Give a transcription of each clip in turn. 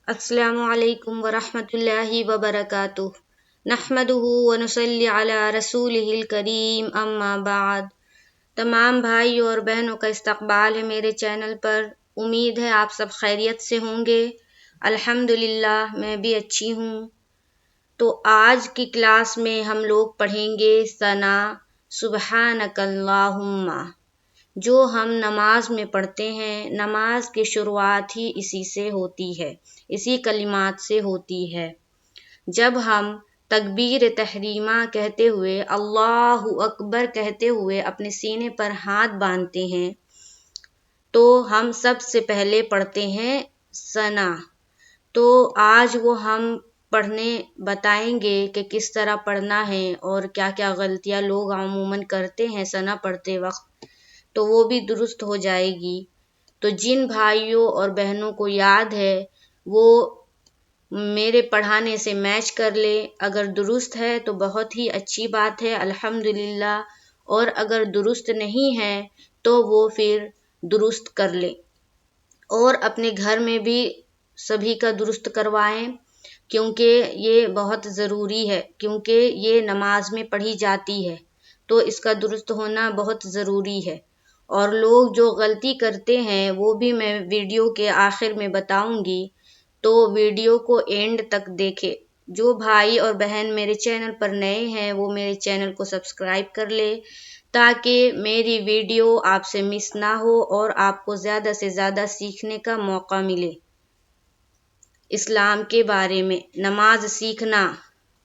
السلام علیکم ورحمۃ اللہ وبرکاتہ نحمدہ ونصلی علی رسولہ الکریم اما بعد۔ تمام بھائیوں اور بہنوں کا استقبال ہے میرے چینل پر۔ امید ہے آپ سب خیریت سے ہوں گے۔ الحمدللہ میں بھی اچھی ہوں۔ تو آج کی کلاس میں ہم لوگ پڑھیں گے ثنا سبحانک اللہم، جو ہم نماز میں پڑھتے ہیں۔ نماز کی شروعات ہی اسی سے ہوتی ہے، اسی کلمات سے ہوتی ہے۔ جب ہم تکبیر تحریمہ کہتے ہوئے، اللہ اکبر کہتے ہوئے اپنے سینے پر ہاتھ باندھتے ہیں تو ہم سب سے پہلے پڑھتے ہیں ثنا۔ تو آج وہ ہم پڑھنے بتائیں گے کہ کس طرح پڑھنا ہے اور کیا کیا غلطیاں لوگ عموماً کرتے ہیں ثنا پڑھتے وقت، تو وہ بھی درست ہو جائے گی۔ تو جن بھائیوں اور بہنوں کو یاد ہے وہ میرے پڑھانے سے میچ کر لے۔ اگر درست ہے تو بہت ہی اچھی بات ہے، الحمدللہ، اور اگر درست نہیں ہے تو وہ پھر درست کر لے، اور اپنے گھر میں بھی سبھی کا درست کروائیں، کیونکہ یہ بہت ضروری ہے، کیونکہ یہ نماز میں پڑھی جاتی ہے تو اس کا درست ہونا بہت ضروری ہے۔ اور لوگ جو غلطی کرتے ہیں وہ بھی میں ویڈیو کے آخر میں بتاؤں گی، تو ویڈیو کو اینڈ تک دیکھے۔ جو بھائی اور بہن میرے چینل پر نئے ہیں وہ میرے چینل کو سبسکرائب کر لے، تاکہ میری ویڈیو آپ سے مس نہ ہو اور آپ کو زیادہ سے زیادہ سیکھنے کا موقع ملے۔ اسلام کے بارے میں نماز سیکھنا،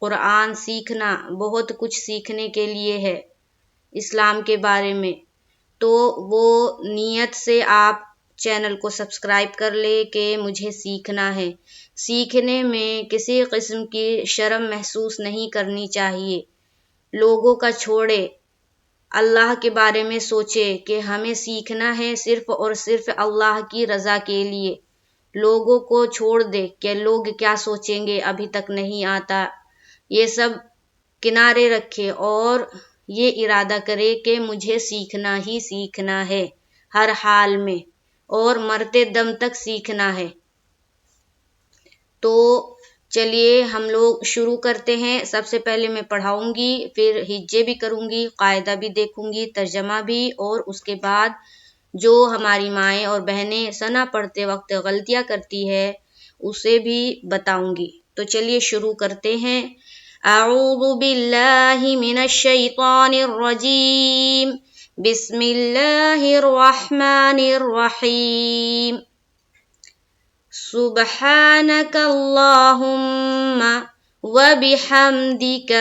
قرآن سیکھنا، بہت کچھ سیکھنے کے لیے ہے اسلام کے بارے میں۔ تو وہ نیت سے آپ چینل کو سبسکرائب کر لے کہ مجھے سیکھنا ہے۔ سیکھنے میں کسی قسم کی شرم محسوس نہیں کرنی چاہیے۔ لوگوں کا چھوڑے، اللہ کے بارے میں سوچے کہ ہمیں سیکھنا ہے صرف اور صرف اللہ کی رضا کے لیے۔ لوگوں کو چھوڑ دے کہ لوگ کیا سوچیں گے، ابھی تک نہیں آتا، یہ سب کنارے رکھے اور یہ ارادہ کرے کہ مجھے سیکھنا ہی سیکھنا ہے ہر حال میں، اور مرتے دم تک سیکھنا ہے۔ تو چلیے ہم لوگ شروع کرتے ہیں۔ سب سے پہلے میں پڑھاؤں گی، پھر ہجے بھی کروں گی، قاعدہ بھی دیکھوں گی، ترجمہ بھی، اور اس کے بعد جو ہماری مائیں اور بہنیں ثنا پڑھتے وقت غلطیاں کرتی ہے اسے بھی بتاؤں گی۔ تو چلیے شروع کرتے ہیں۔ اعوذ باللہ من الشیطان الرجیم، بسم اللہ الرحمن الرحیم۔ سبحانک اللہم وبحمدک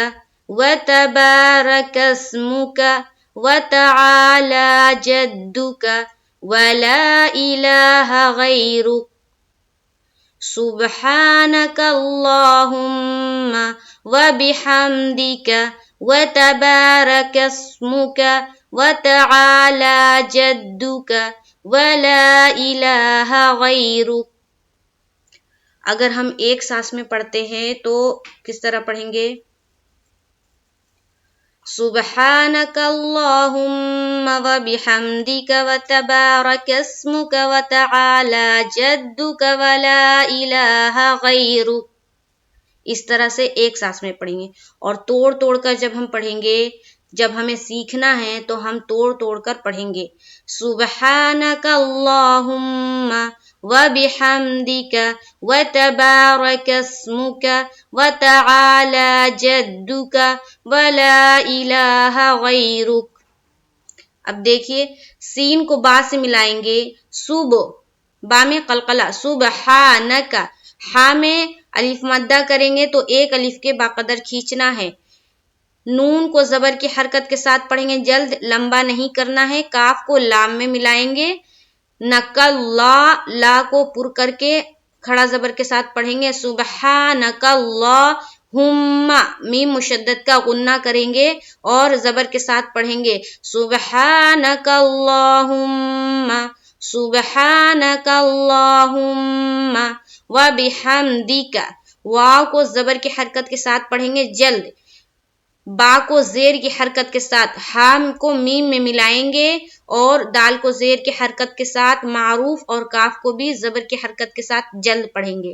وتبارک اسمک وتعالی جدک ولا الہ غیرک۔ سبحانک اللہم وبحمدک وتبارک اسمک وتعالی جدک ولا الہ غیرک۔ اگر ہم ایک سانس میں پڑھتے ہیں تو کس طرح پڑھیں گے؟ سبحانک اللہم وبحمدک وتبارک اسمک وتعالی جدک ولا الہ غیرک۔ اس طرح سے ایک سانس میں پڑھیں گے، اور توڑ توڑ کر جب ہم پڑھیں گے، جب ہمیں سیکھنا ہے تو ہم توڑ توڑ کر پڑھیں گے۔ سبحانک اللہم وبحمدک وتبارک اسمک وتعالی جدک ولا الہ غیرک۔ اب دیکھیے سین کو با سے ملائیں گے، با میں قلقلہ، سبحانک، ہا میں الف مدہ کریں گے تو ایک الف کے باقدر کھینچنا ہے۔ نون کو زبر کی حرکت کے ساتھ پڑھیں گے، جلد لمبا نہیں کرنا ہے۔ کاف کو لام میں ملائیں گے، نقل لا کو پر کر کے کھڑا زبر کے ساتھ پڑھیں گے۔ سبحانک اللہم، میم مشدد کا غنہ کریں گے اور زبر کے ساتھ پڑھیں گے۔ سبحانک اللہم، سبحانک اللہم وبحمدک، واو کو زبر کی حرکت کے ساتھ پڑھیں گے جلد، با کو زیر کی حرکت کے ساتھ، ہام کو میم میں ملائیں گے اور دال کو زیر کی حرکت کے ساتھ، معروف اور کاف کو بھی زبر کی حرکت کے ساتھ جلد پڑھیں گے۔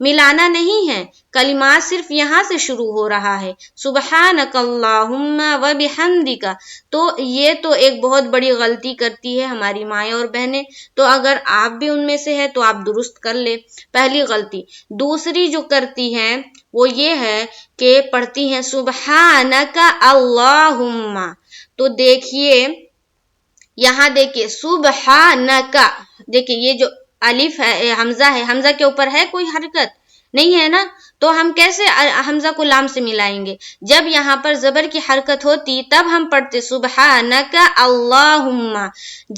ملانا نہیں ہے، کلمات صرف یہاں سے شروع ہو رہا ہے، سبحانک اللہم و بحمدک۔ تو یہ تو ایک بہت بڑی غلطی کرتی ہے ہماری مائیں اور بہنیں، تو اگر آپ بھی ان میں سے ہے تو آپ درست کر لے، پہلی غلطی۔ دوسری جو کرتی ہیں وہ یہ ہے کہ پڑھتی ہیں سبحانک اللہم، تو دیکھیے یہاں دیکھیے سبحانک، دیکھیے یہ جو الف ہے حمزہ ہے، حمزہ کے اوپر ہے کوئی حرکت نہیں ہے نا، تو ہم کیسے حمزہ کو لام سے ملائیں گے؟ جب یہاں پر زبر کی حرکت ہوتی تب ہم پڑھتے سبحانک اللہم۔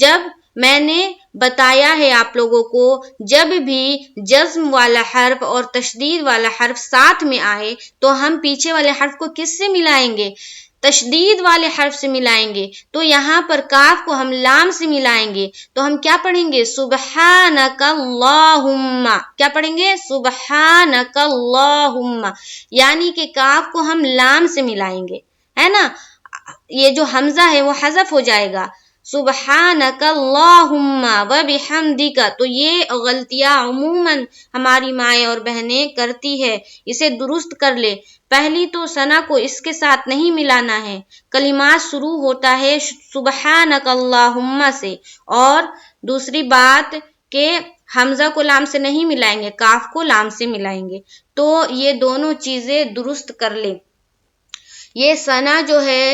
جب میں نے بتایا ہے آپ لوگوں کو، جب بھی جزم والا حرف اور تشدید والا حرف ساتھ میں آئے تو ہم پیچھے والے حرف کو کس سے ملائیں گے؟ تشدید والے حرف سے ملائیں گے۔ تو یہاں پر کاف کو ہم لام سے ملائیں گے، تو ہم کیا پڑھیں گے؟ سبحانک اللہم، کیا پڑھیں گے؟ سبحانک اللہم، یعنی کہ کاف کو ہم لام سے ملائیں گے، ہے نا؟ یہ جو حمزہ ہے وہ حذف ہو جائے گا، سبحانک اللہم و بحمدک۔ تو یہ غلطیاں عموماً ہماری مائیں اور بہنیں کرتی ہے، اسے درست کر لے۔ پہلی تو ثنا کو اس کے ساتھ نہیں ملانا ہے، کلمات شروع ہوتا ہے سبحانک اللہم سے، اور دوسری بات کہ حمزہ کو لام سے نہیں ملائیں گے، کاف کو لام سے ملائیں گے۔ تو یہ دونوں چیزیں درست کر لیں۔ یہ ثنا جو ہے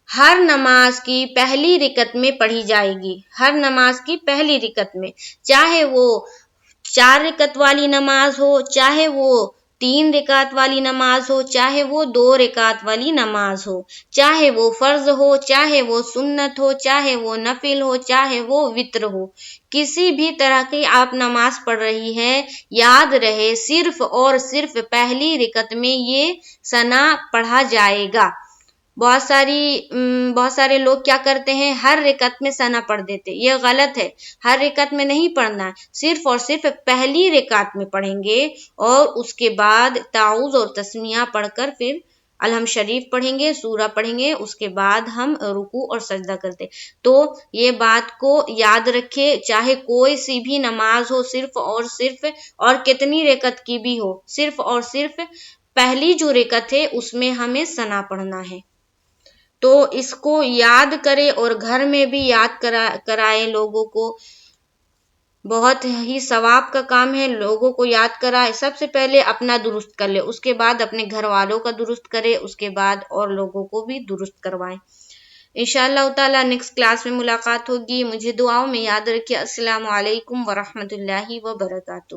ہر نماز کی پہلی رکعت میں پڑھی جائے گی، ہر نماز کی پہلی رکعت میں، چاہے وہ 4 رکعت والی نماز ہو، چاہے وہ 3 رکعت والی نماز ہو، چاہے وہ 2 رکعت والی نماز ہو، چاہے وہ فرض ہو، چاہے وہ سنت ہو، چاہے وہ نفل ہو، چاہے وہ وتر ہو، کسی بھی طرح کی آپ نماز پڑھ رہی ہیں، یاد رہے صرف اور صرف پہلی رکعت میں یہ ثنا پڑھا جائے گا۔ بہت سارے لوگ کیا کرتے ہیں، ہر رکعت میں ثنا پڑھ دیتے، یہ غلط ہے، ہر رکعت میں نہیں پڑھنا، صرف اور صرف پہلی رکعت میں پڑھیں گے، اور اس کے بعد تعوذ اور تسمیہ پڑھ کر پھر الحمد شریف پڑھیں گے، سورہ پڑھیں گے، اس کے بعد ہم رکوع اور سجدہ کرتے۔ تو یہ بات کو یاد رکھے، چاہے کوئی سی بھی نماز ہو، صرف اور صرف، اور کتنی رکعت کی بھی ہو، صرف اور صرف پہلی جو رکعت ہے اس میں ہمیں ثنا پڑھنا ہے۔ تو اس کو یاد کرے اور گھر میں بھی یاد کرائے لوگوں کو، بہت ہی ثواب کا کام ہے، لوگوں کو یاد کرائے۔ سب سے پہلے اپنا درست کر لے، اس کے بعد اپنے گھر والوں کا درست کرے، اس کے بعد اور لوگوں کو بھی درست کروائے۔ انشاءاللہ تعالی نیکسٹ کلاس میں ملاقات ہوگی، مجھے دعاؤں میں یاد رکھیے۔ السلام علیکم ورحمۃ اللہ وبرکاتہ۔